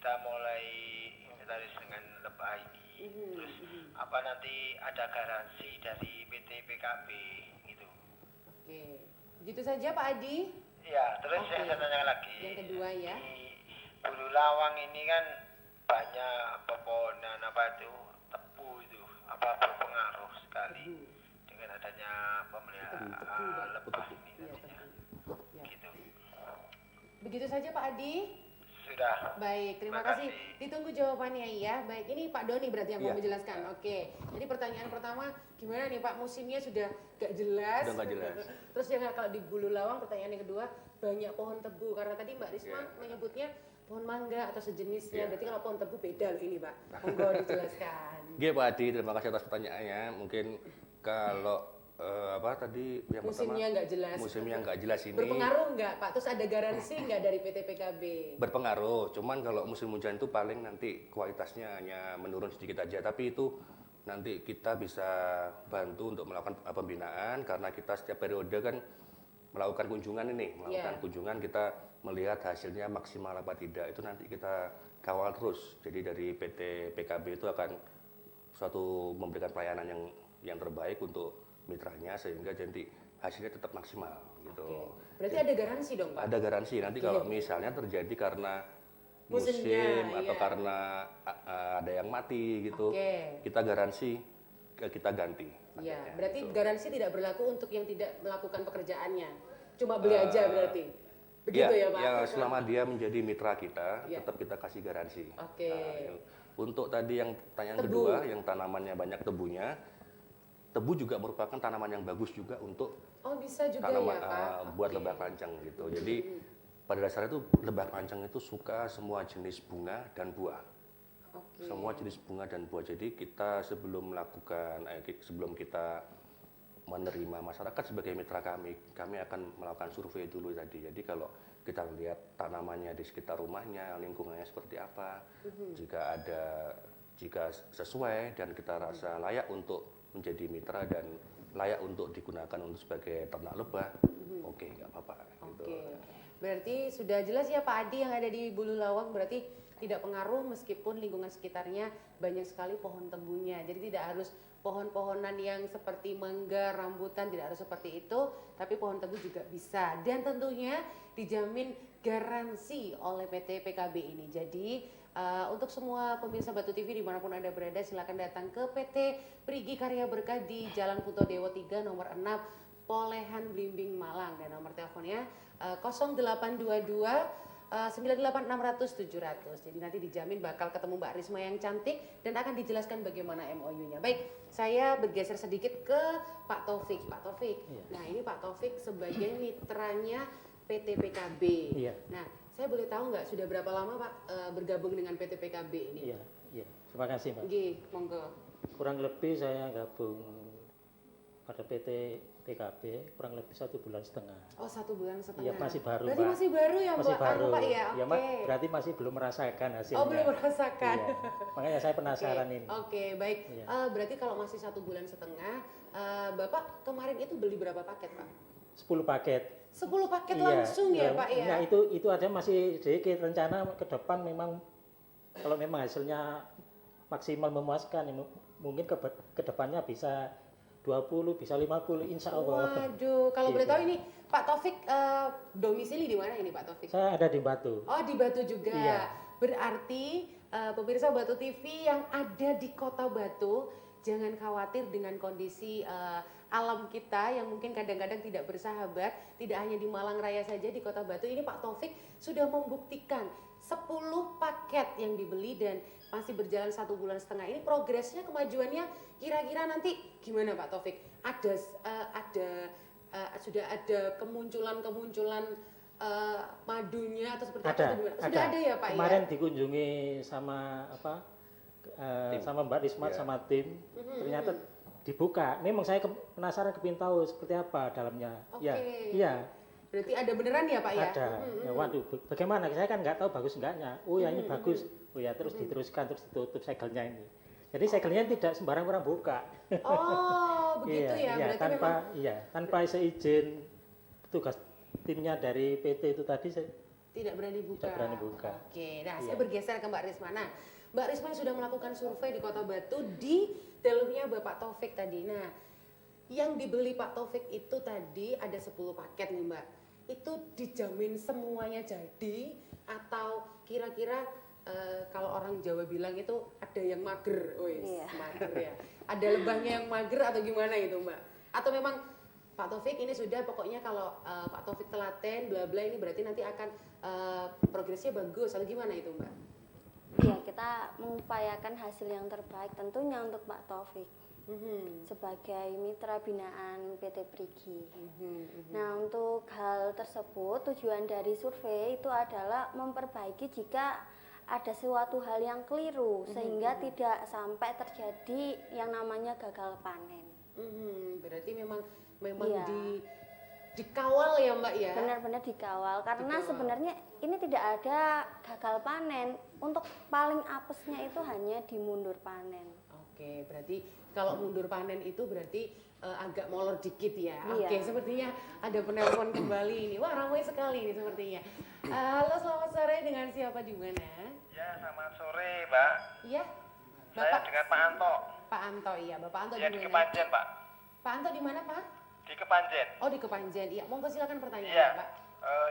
kita mulai inventaris dengan lebah ini. Terus apa nanti ada garansi dari PT PKB gitu. Oke. Begitu saja Pak Adi. Ya, terus yang saya tanya lagi. Yang kedua ya. Di Bulu Lawang ini kan banyak pepohonan itu tebu itu berpengaruh sekali dengan adanya pemeliharaan lebah ini nantinya. Ya. Gitu. Begitu saja Pak Adi. Sudah. Baik, terima kasih. Ditunggu jawabannya ya. Baik, ini Pak Doni berarti yang mau menjelaskan. Oke. Jadi pertanyaan pertama, gimana nih Pak, musimnya sudah gak jelas. Udah gak jelas. Terus yang kalau di Bulu Lawang, pertanyaan yang kedua, banyak pohon tebu. Karena tadi Mbak Risma menyebutnya pohon mangga atau sejenisnya. Berarti kalau pohon tebu beda loh ini Pak. Monggo dijelaskan. Oke Pak Adi, terima kasih atas pertanyaannya. Mungkin kalau tadi yang musimnya nggak jelas. Musimnya nggak jelas ini. Berpengaruh nggak Pak? Terus ada garansi nggak dari PT PKB? Berpengaruh, cuman kalau musim hujan itu paling nanti kualitasnya hanya menurun sedikit aja. Tapi itu nanti kita bisa bantu untuk melakukan pembinaan karena kita setiap periode kan melakukan kunjungan ini, kunjungan kita melihat hasilnya maksimal apa tidak. Itu nanti kita kawal terus. Jadi dari PT PKB itu akan memberikan pelayanan yang terbaik untuk mitranya sehingga jadi hasilnya tetap maksimal gitu. Oke. Berarti ada garansi dong Pak? Ada garansi nanti kalau misalnya terjadi karena musim atau karena ada yang mati gitu, kita garansi kita ganti. Iya, berarti garansi tidak berlaku untuk yang tidak melakukan pekerjaannya, cuma beli aja berarti. Begitu ya Pak? Ya selama dia menjadi mitra kita, tetap kita kasih garansi. Oke. Untuk tadi yang pertanyaan kedua, yang tanamannya banyak tebunya. Tebu juga merupakan tanaman yang bagus juga untuk bisa juga tanaman, ya Pak? Buat lebah pancang gitu. Jadi pada dasarnya itu lebah pancang itu suka semua jenis bunga dan buah. Semua jenis bunga dan buah. Jadi kita sebelum kita menerima masyarakat sebagai mitra kami akan melakukan survei dulu tadi. Jadi kalau kita lihat tanamannya di sekitar rumahnya, lingkungannya seperti apa, jika sesuai dan kita rasa layak untuk menjadi mitra dan layak untuk digunakan untuk sebagai ternak lebah, oke, nggak apa-apa. Gitu. Berarti sudah jelas ya Pak Adi yang ada di Bulu Lawang, berarti tidak pengaruh meskipun lingkungan sekitarnya banyak sekali pohon tebunya. Jadi tidak harus pohon-pohonan yang seperti mangga, rambutan, tidak harus seperti itu, tapi pohon tebu juga bisa. Dan tentunya dijamin garansi oleh PT PKB ini. Jadi untuk semua pemirsa Batu TV dimanapun Anda berada, silakan datang ke PT Prigi Karya Berkah di Jalan Puto Dewo 3 nomor 6 Polehan Blimbing Malang, dan nomor teleponnya 0822 98600 700. Jadi nanti dijamin bakal ketemu Mbak Risma yang cantik dan akan dijelaskan bagaimana MOU-nya. Baik, saya bergeser sedikit ke Pak Taufik. Pak Taufik, nah ini Pak Taufik sebagai mitranya PT PKB. Nah, saya boleh tahu nggak sudah berapa lama Pak bergabung dengan PT PKB ini? Iya. Terima kasih Pak. Monggo. Kurang lebih saya gabung pada PT PKB kurang lebih 1,5 bulan. Oh, 1,5 bulan. Iya, masih baru. Berarti masih baru ya masih baru. Pak ya? Ya, berarti masih belum merasakan hasilnya. Oh, belum merasakan. Iya. Makanya saya penasaran ini. Oke, baik. Iya. Berarti kalau masih 1,5 bulan, Bapak kemarin itu beli berapa paket Pak? 10 paket. 10 paket langsung ya Pak ya? Nah itu ada masih sedikit, rencana ke depan memang kalau memang hasilnya maksimal memuaskan, mungkin ke depannya bisa 20, bisa 50, insya Allah. Waduh, kalau boleh tahu ini Pak Taufik domisili di mana ini Pak Taufik? Saya ada di Batu. Oh, di Batu juga. Iya. Berarti pemirsa Batu TV yang ada di Kota Batu, jangan khawatir dengan kondisi alam kita yang mungkin kadang-kadang tidak bersahabat. Tidak hanya di Malang Raya saja, di Kota Batu ini Pak Taufik sudah membuktikan 10 paket yang dibeli dan masih berjalan 1,5 bulan. Ini progresnya, kemajuannya kira-kira nanti gimana Pak Taufik? Sudah ada kemunculan madunya atau seperti apa? Sudah ada ya Pak? Kemarin dikunjungi sama sama Mbak Risma sama tim, ternyata dibuka. Memang saya penasaran, kepingin tahu seperti apa dalamnya. Iya. Berarti ada beneran ya Pak ya? Ada. Ya, waduh, bagaimana? Saya kan nggak tahu bagus enggaknya. Oh ya ini bagus. Oh ya terus diteruskan, terus ditutup segelnya ini. Jadi segelnya tidak sembarang orang buka. Oh begitu ya? Iya, berarti tanpa seizin petugas timnya dari PT itu tadi Tidak berani buka. Tidak berani buka. Oke, nah Iya. saya bergeser ke Mbak Risma. Nah, Mbak Risma sudah melakukan survei di Kota Batu di dalamnya Bapak Taufik tadi. Nah, yang dibeli Pak Taufik itu tadi ada 10 paket nih Mbak. Itu dijamin semuanya jadi atau kira-kira kalau orang Jawa bilang itu ada yang mager, Iya. mager ya. Ada lebahnya yang mager atau gimana itu Mbak? Atau memang Pak Taufik ini sudah pokoknya kalau Pak Taufik telaten bla bla ini berarti nanti akan progresnya bagus atau gimana itu Mbak? Iya, kita mengupayakan hasil yang terbaik tentunya untuk Pak Taufik sebagai mitra binaan PT Prigi. Nah, untuk hal tersebut tujuan dari survei itu adalah memperbaiki jika ada suatu hal yang keliru sehingga tidak sampai terjadi yang namanya gagal panen. Berarti memang Iya. dikawal ya Mbak ya? Benar-benar dikawal karena Dikawal. sebenarnya ini tidak ada gagal panen. Untuk paling apesnya itu hanya di mundur panen. Oke, berarti kalau mundur panen itu berarti agak molor dikit ya. Iya. Oke, sepertinya ada penelpon kembali ini. Wah, ramai sekali ini sepertinya. Halo, selamat sore, dengan siapa di mana? Ya, selamat sore, Mbak. Iya. Saya Bapak dengan Pak Anto. Pak Anto, iya. Bapak Anto Ya, di di mana? Kepanjen, Pak. Pak Anto di mana, Pak? Di Kepanjen. Oh, di Kepanjen. Iya, monggo silakan pertanyaannya, Iya. Pak.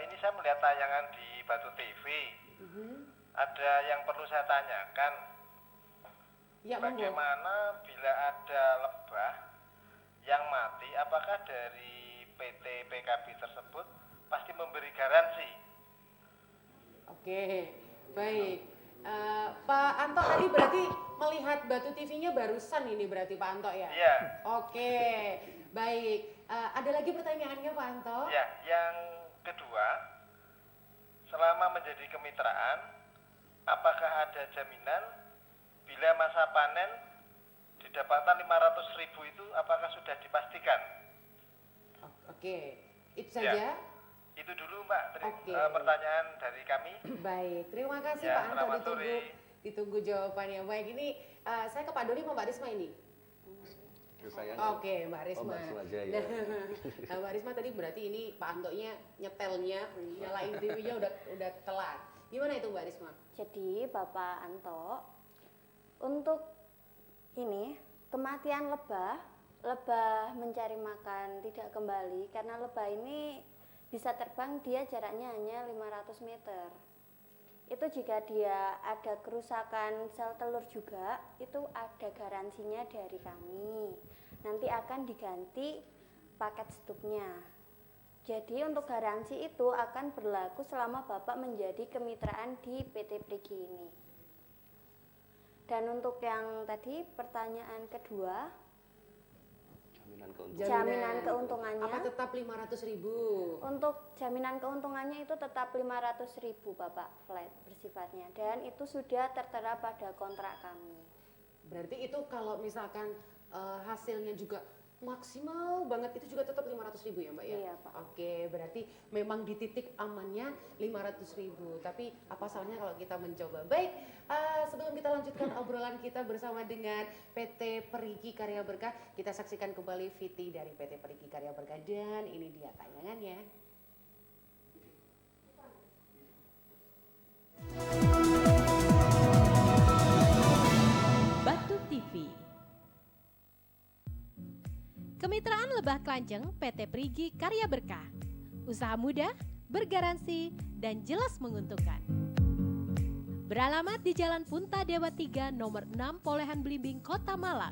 Ini saya melihat tayangan di Batu TV. Ada yang perlu saya tanyakan. Ya, monggo. Bagaimana bila ada lebah yang mati, apakah dari PT PKB tersebut pasti memberi garansi? Oke, baik. Pak Anto tadi berarti melihat Batu TV-nya barusan ini berarti Pak Anto ya? Iya. Oke, baik. Ada lagi pertanyaannya Pak Anto? Ya, yang kedua, selama menjadi kemitraan, apakah ada jaminan bila masa panen didapatkan 500.000 itu apakah sudah dipastikan? Oke, itu saja. Itu dulu Mbak, Oke. pertanyaan dari kami. Baik, terima kasih Ya, Pak Anto. selamat sore. Ditunggu jawabannya. Baik, ini saya ke Pak Doni mau Mbak Risma ini. Saya Oke, Mbak Risma. Mbak Risma aja, ya. Nah, Mbak Risma tadi berarti ini Pak Antonya nyetelnya, nyalain TV-nya udah telat. Gimana itu Mbak Risma? Jadi Bapak Anto, untuk ini kematian lebah mencari makan tidak kembali karena lebah ini bisa terbang, dia jaraknya hanya 500 meter. Itu jika dia ada kerusakan sel telur juga, itu ada garansinya dari kami. Nanti akan diganti paket stupnya. Jadi untuk garansi itu akan berlaku selama Bapak menjadi kemitraan di PT Prigi ini. Dan untuk yang tadi pertanyaan kedua, jaminan keuntungannya. Apa tetap 500.000? Untuk jaminan keuntungannya itu tetap 500.000 Bapak, flat bersifatnya, dan itu sudah tertera pada kontrak kami. Berarti itu kalau misalkan hasilnya juga maksimal banget itu juga tetap 500.000 ya Mbak ya? Iya, Pak. Oke, berarti memang di titik amannya 500.000. Tapi apa salahnya kalau kita mencoba? Baik, sebelum kita lanjutkan obrolan kita bersama dengan PT Perigi Karya Berkah, kita saksikan kembali VT dari PT Perigi Karya Berkah dan ini dia tayangannya. Batu TV. Kemitraan Lebah Kelanceng PT Prigi Karya Berkah. Usaha mudah, bergaransi, dan jelas menguntungkan. Beralamat di Jalan Punta Dewa 3 nomor 6 Polehan Belimbing, Kota Malang.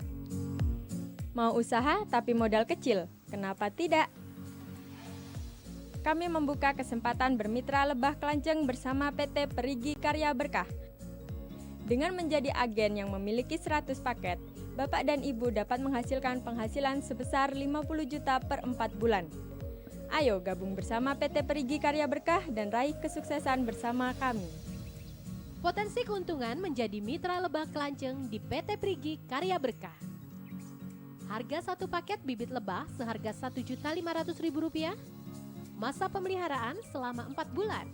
Mau usaha tapi modal kecil, kenapa tidak? Kami membuka kesempatan bermitra lebah kelanceng bersama PT Perigi Karya Berkah. Dengan menjadi agen yang memiliki 100 paket, Bapak dan Ibu dapat menghasilkan penghasilan sebesar 50 juta per 4 bulan. Ayo gabung bersama PT Perigi Karya Berkah dan raih kesuksesan bersama kami. Potensi keuntungan menjadi mitra lebah kelanceng di PT Prigi Karya Berkah. Harga satu paket bibit lebah seharga Rp1.500.000. Masa pemeliharaan selama 4 bulan.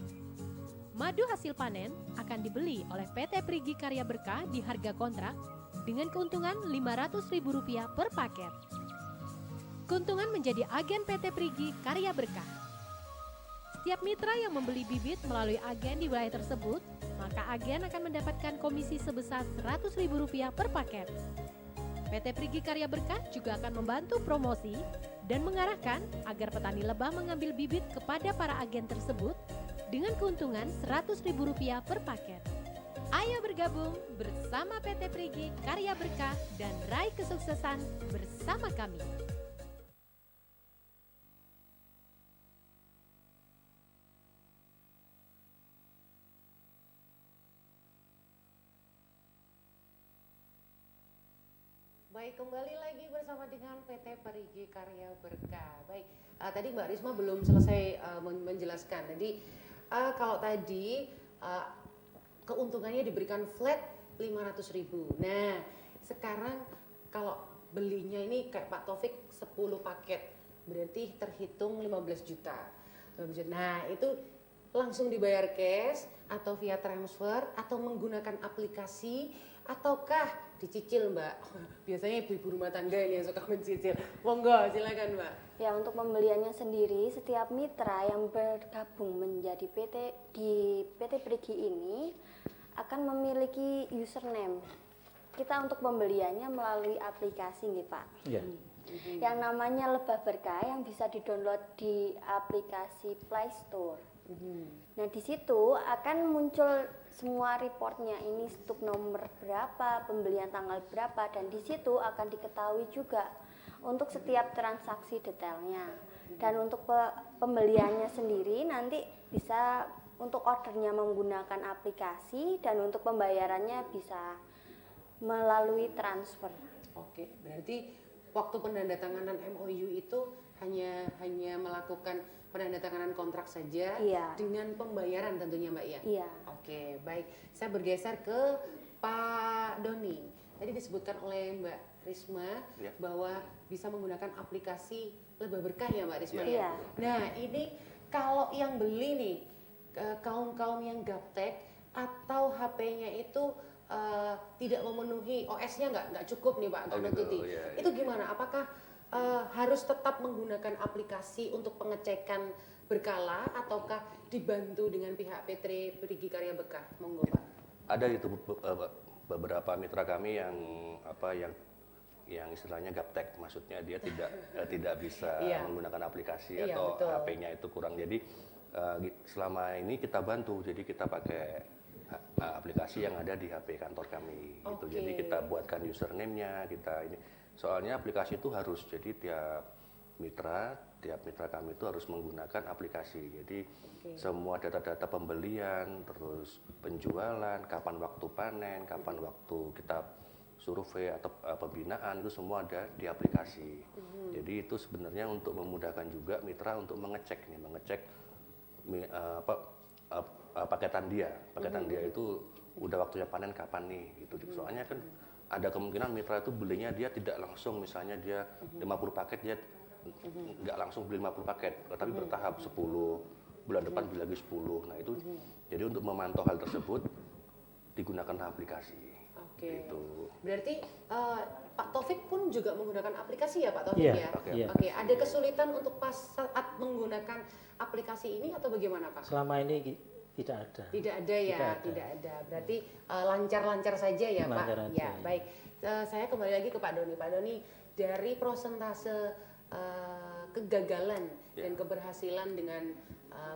Madu hasil panen akan dibeli oleh PT Prigi Karya Berkah di harga kontrak dengan keuntungan Rp500.000 per paket. Keuntungan menjadi agen PT Prigi Karya Berkah. Setiap mitra yang membeli bibit melalui agen di wilayah tersebut, maka agen akan mendapatkan komisi sebesar Rp100.000 per paket. PT Prigi Karya Berkah juga akan membantu promosi dan mengarahkan agar petani lebah mengambil bibit kepada para agen tersebut dengan keuntungan Rp100.000 per paket. Ayo bergabung bersama PT Prigi Karya Berkah dan raih kesuksesan bersama kami. Baik, kembali lagi bersama dengan PT Perigi Karya Berkah. Baik, tadi Mbak Risma belum selesai menjelaskan. Jadi kalau tadi keuntungannya diberikan flat 500.000. Nah, sekarang kalau belinya ini kayak Pak Taufik 10 paket, berarti terhitung 15 juta. Nah, itu langsung dibayar cash atau via transfer atau menggunakan aplikasi ataukah dicicil, Mbak? Biasanya ibu-ibu rumah tangga ini yang suka mencicil. Monggo, silakan, Mbak. Ya, untuk pembeliannya sendiri, setiap mitra yang bergabung menjadi PT Prigi ini akan memiliki username. Kita untuk pembeliannya melalui aplikasi nih, Pak. Iya. Yang namanya Lebah Berkah yang bisa didownload di aplikasi Play Store. Nah, di situ akan muncul semua reportnya, ini stuk nomor berapa, pembelian tanggal berapa, dan di situ akan diketahui juga untuk setiap transaksi detailnya. Dan untuk pembeliannya sendiri nanti bisa untuk ordernya menggunakan aplikasi dan untuk pembayarannya bisa melalui transfer. Oke, berarti waktu penandatanganan MOU itu hanya melakukan penandatanganan kontrak saja, Iya. dengan pembayaran tentunya, Mbak ya. Iya. Oke, baik. Saya bergeser ke Pak Doni. Tadi disebutkan oleh Mbak Risma Ya. bahwa bisa menggunakan aplikasi Lebah Berkah ya, Mbak Risma Iya. ya. Nah, ini kalau yang beli nih kaum-kaum yang gaptek atau HP-nya itu tidak memenuhi OS-nya nggak cukup nih Pak Oh, Antono gitu. Tuti. Iya, iya. Itu gimana? Apakah harus tetap menggunakan aplikasi untuk pengecekan berkala ataukah dibantu dengan pihak PT Prigi Karya Berkah? Monggo Pak. Ada itu beberapa mitra kami yang istilahnya gaptek, maksudnya dia tidak bisa Iya. menggunakan aplikasi Iya, atau betul. HP-nya itu kurang. Jadi selama ini kita bantu, jadi kita pakai aplikasi yang ada di HP kantor kami. Gitu. Oke. Jadi kita buatkan username-nya, kita ini. Soalnya aplikasi itu harus, jadi tiap mitra kami itu harus menggunakan aplikasi. Jadi semua data-data pembelian, terus penjualan, kapan waktu panen, kapan waktu kita survei atau pembinaan, itu semua ada di aplikasi. Jadi itu sebenarnya untuk memudahkan juga mitra untuk mengecek paketan dia itu udah waktunya panen kapan nih gitu. Soalnya kan ada kemungkinan mitra itu belinya dia tidak langsung, misalnya dia 50 paket dia nggak langsung beli 50 paket, tapi bertahap 10, bulan depan beli lagi 10. Nah itu jadi untuk memantau hal tersebut digunakan aplikasi. Oke. Gitu. Berarti Pak Taufik pun juga menggunakan aplikasi ya Pak Taufik Iya, ya? iya. Oke, ada kesulitan untuk pas saat menggunakan aplikasi ini atau bagaimana Pak? Selama ini tidak ada. Tidak ada ya, tidak ada. Berarti lancar-lancar saja ya Lancar Pak? aja, Ya, ya. baik. Saya kembali lagi ke Pak Doni. Pak Doni, dari prosentase kegagalan dan keberhasilan dengan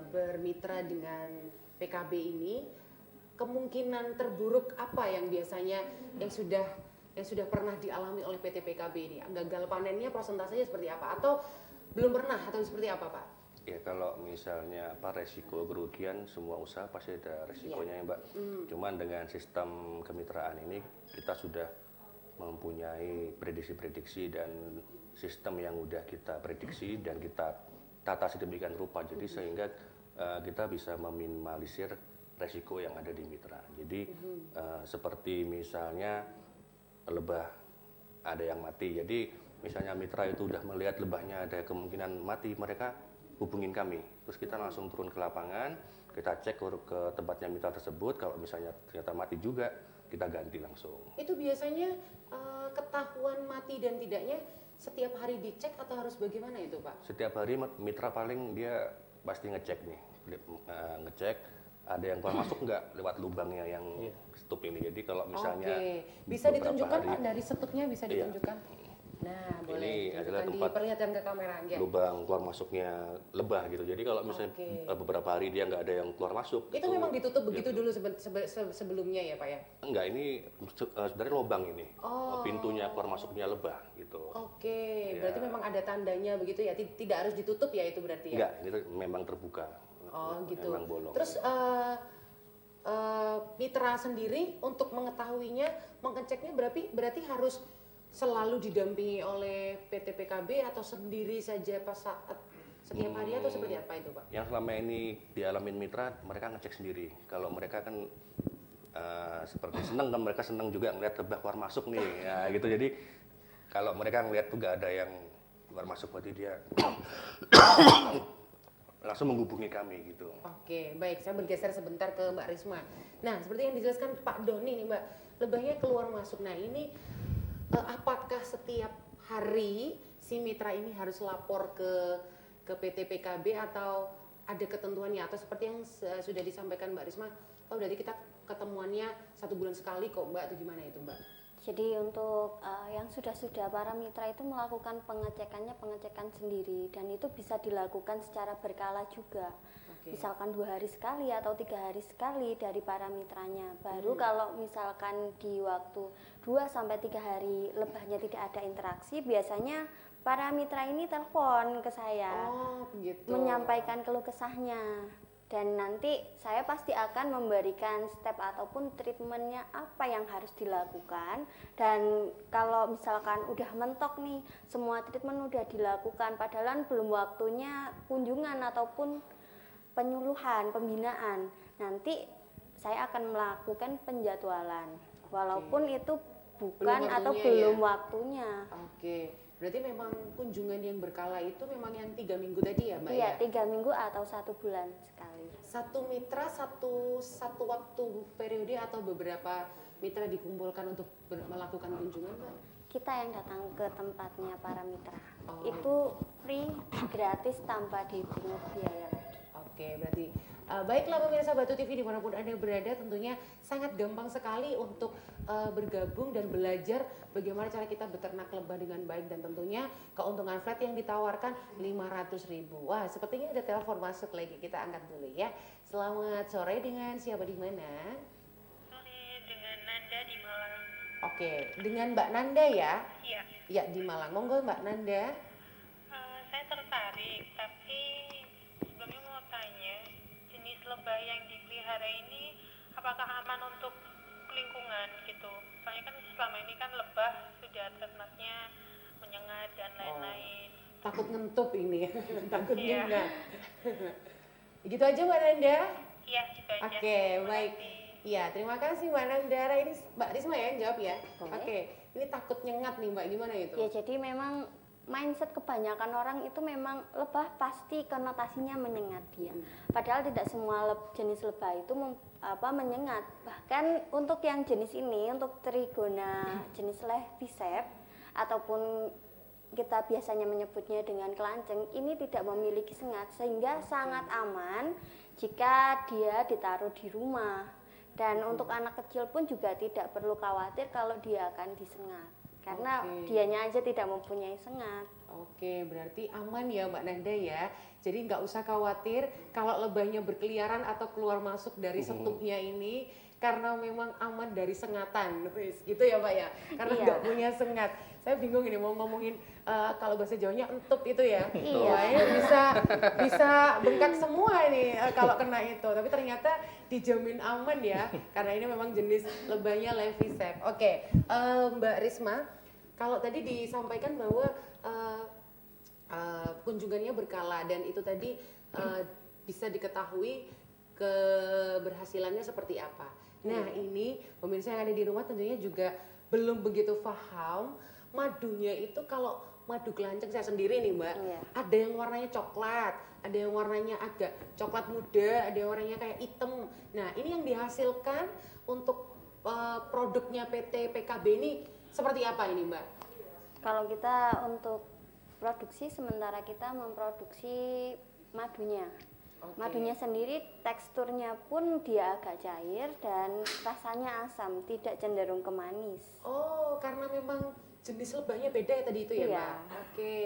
bermitra dengan PKB ini, kemungkinan terburuk apa yang biasanya yang sudah pernah dialami oleh PT PKB ini? Gagal panennya prosentasenya seperti apa? Atau belum pernah atau seperti apa Pak? Ya kalau misalnya resiko kerugian, semua usaha pasti ada resikonya ya Mbak. Cuman dengan sistem kemitraan ini kita sudah mempunyai prediksi-prediksi dan sistem yang udah kita prediksi dan kita tata sedemikian rupa. Jadi sehingga kita bisa meminimalisir resiko yang ada di mitra. Jadi seperti misalnya lebah ada yang mati. Jadi misalnya mitra itu udah melihat lebahnya ada kemungkinan mati, mereka hubungin kami. Terus kita langsung turun ke lapangan, kita cek ke tempatnya mitra tersebut. Kalau misalnya ternyata mati juga, kita ganti langsung. Itu biasanya ketahuan mati dan tidaknya setiap hari dicek atau harus bagaimana itu Pak? Setiap hari mitra paling dia pasti ngecek nih. ngecek ada yang keluar masuk nggak lewat lubangnya yang stup ini. Jadi kalau misalnya Bisa beberapa ditunjukkan hari- Pak dari setupnya bisa Iya. ditunjukkan. Nah, boleh Ini adalah ditunjukkan, tempat diperlihatkan ke kamera ya. lubang keluar masuknya lebah gitu. Jadi kalau misalnya beberapa hari dia nggak ada yang keluar masuk. Itu memang ditutup begitu dulu sebelumnya ya Pak ya? Enggak, ini sebenarnya lubang ini. Pintunya keluar masuknya lebah gitu. Oke, berarti memang ada tandanya begitu ya? Tidak harus ditutup ya itu berarti ya? Enggak, itu memang terbuka. Oh gitu. Memang bolong. Terus mitra sendiri untuk mengetahuinya, mengeceknya berarti harus selalu didampingi oleh PT PKB atau sendiri saja pas saat setiap hari atau seperti apa itu Pak? Yang selama ini dialamin mitra, mereka ngecek sendiri. Kalau mereka kan seperti seneng kan, mereka seneng juga ngeliat lebah keluar masuk nih, ya gitu. Jadi kalau mereka ngeliat tuh gak ada yang keluar masuk, berarti dia langsung menghubungi kami gitu. Oke, baik. Saya bergeser sebentar ke Mbak Risma. Nah, seperti yang dijelaskan Pak Doni nih Mbak, lebahnya keluar masuk. Nah ini apakah setiap hari si mitra ini harus lapor ke PT PKB atau ada ketentuannya, atau seperti yang sudah disampaikan Mbak Risma, oh dari kita ketemuannya 1 bulan sekali kok Mbak, atau gimana itu Mbak? Jadi untuk yang sudah-sudah para mitra itu melakukan pengecekan sendiri, dan itu bisa dilakukan secara berkala juga. Misalkan 2 hari sekali atau 3 hari sekali dari para mitranya. Baru kalau misalkan di waktu 2 sampai 3 hari lebahnya tidak ada interaksi, biasanya para mitra ini telepon ke saya menyampaikan keluh kesahnya. Dan nanti saya pasti akan memberikan step ataupun treatmentnya apa yang harus dilakukan. Dan kalau misalkan udah mentok nih, semua treatment udah dilakukan, padahal belum waktunya kunjungan ataupun penyuluhan, pembinaan, nanti saya akan melakukan penjadwalan. Walaupun itu bukan atau belum waktunya. Oke. Berarti memang kunjungan yang berkala itu memang yang 3 minggu tadi ya Mbak? Iya, ya? 3 minggu atau 1 bulan sekali. Satu mitra satu waktu periode atau beberapa mitra dikumpulkan untuk melakukan kunjungan Mbak? Kita yang datang ke tempatnya para mitra. Itu free, gratis, tanpa dipungut biaya lagi. Oke, berarti baiklah pemirsa Batu TV dimanapun Anda berada, tentunya sangat gampang sekali untuk bergabung dan belajar bagaimana cara kita beternak lebah dengan baik, dan tentunya keuntungan flat yang ditawarkan 500.000. Wah, sepertinya ada telepon masuk lagi, kita angkat dulu ya. Selamat sore, dengan siapa di mana? Sore, dengan Nanda di Malang. Oke, dengan Mbak Nanda ya? Iya. Ya, di Malang. Monggo Mbak Nanda. Saya tertarik, tapi sebelumnya mau tanya, jenis lebah yang dipelihara ini apakah aman untuk lingkungan gitu? Soalnya kan selama ini kan lebah sudah ternaknya menyengat dan lain-lain. Takut ngentup ini, takut Iya. nyengat. Gitu aja Mbak Nanda? Iya, gitu aja. Oke, Terima baik. kasih. Iya, terima kasih Mbak Nandara. Ini Mbak Risma ya yang jawab ya? Boleh. Oke, ini takut nyengat nih Mbak, gimana itu? Ya, jadi memang mindset kebanyakan orang itu memang lebah pasti konotasinya menyengat dia. Padahal tidak semua jenis lebah itu menyengat. Bahkan untuk yang jenis ini, untuk Trigona jenis Levisep ataupun kita biasanya menyebutnya dengan kelanceng, ini tidak memiliki sengat, sehingga sangat aman jika dia ditaruh di rumah. Dan untuk anak kecil pun juga tidak perlu khawatir kalau dia akan disengat, karena dianya aja tidak mempunyai sengat. Oke, berarti aman ya Mbak Nanda ya. Jadi nggak usah khawatir kalau lebahnya berkeliaran atau keluar masuk dari setupnya ini, karena memang aman dari sengatan, wis gitu ya Mbak ya. Karena nggak punya sengat. Saya bingung ini mau ngomongin kalau bahasa Jawanya entup itu ya. Wah, ini bisa bengkak semua ini kalau kena itu. Tapi ternyata dijamin aman ya, karena ini memang jenis lebahnya Levisep. Oke, Mbak Risma, kalau tadi disampaikan bahwa kunjungannya berkala dan itu tadi bisa diketahui keberhasilannya seperti apa. Nah, ini pemirsa yang ada di rumah tentunya juga belum begitu paham madunya itu. Kalau madu kelanceng saya sendiri nih Mbak, ada yang warnanya coklat, ada yang warnanya agak coklat muda, ada yang warnanya kayak hitam. Nah, ini yang dihasilkan untuk produknya PT PKB ini seperti apa ini Mbak? Kalau kita untuk produksi, sementara kita memproduksi madunya. Oke. Madunya sendiri teksturnya pun dia agak cair dan rasanya asam, tidak cenderung ke manis. Oh, karena memang jenis lebahnya beda ya tadi itu ya, Iya. Mbak? Oke.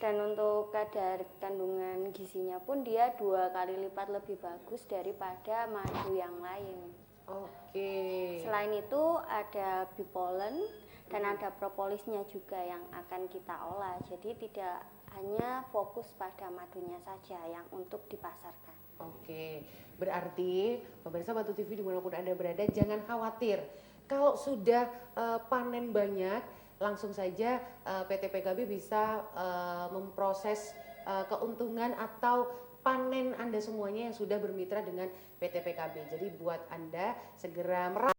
Dan untuk kadar kandungan gizinya pun dia 2 kali lipat lebih bagus daripada madu yang lain. Oke. Selain itu ada bee pollen dan ada propolisnya juga yang akan kita olah. Jadi tidak hanya fokus pada madunya saja yang untuk dipasarkan. Oke, berarti pemirsa Batu TV dimanapun Anda berada jangan khawatir. Kalau sudah panen banyak, langsung saja PT PKB bisa memproses keuntungan atau panen Anda semuanya yang sudah bermitra dengan PT PKB. Jadi buat Anda segera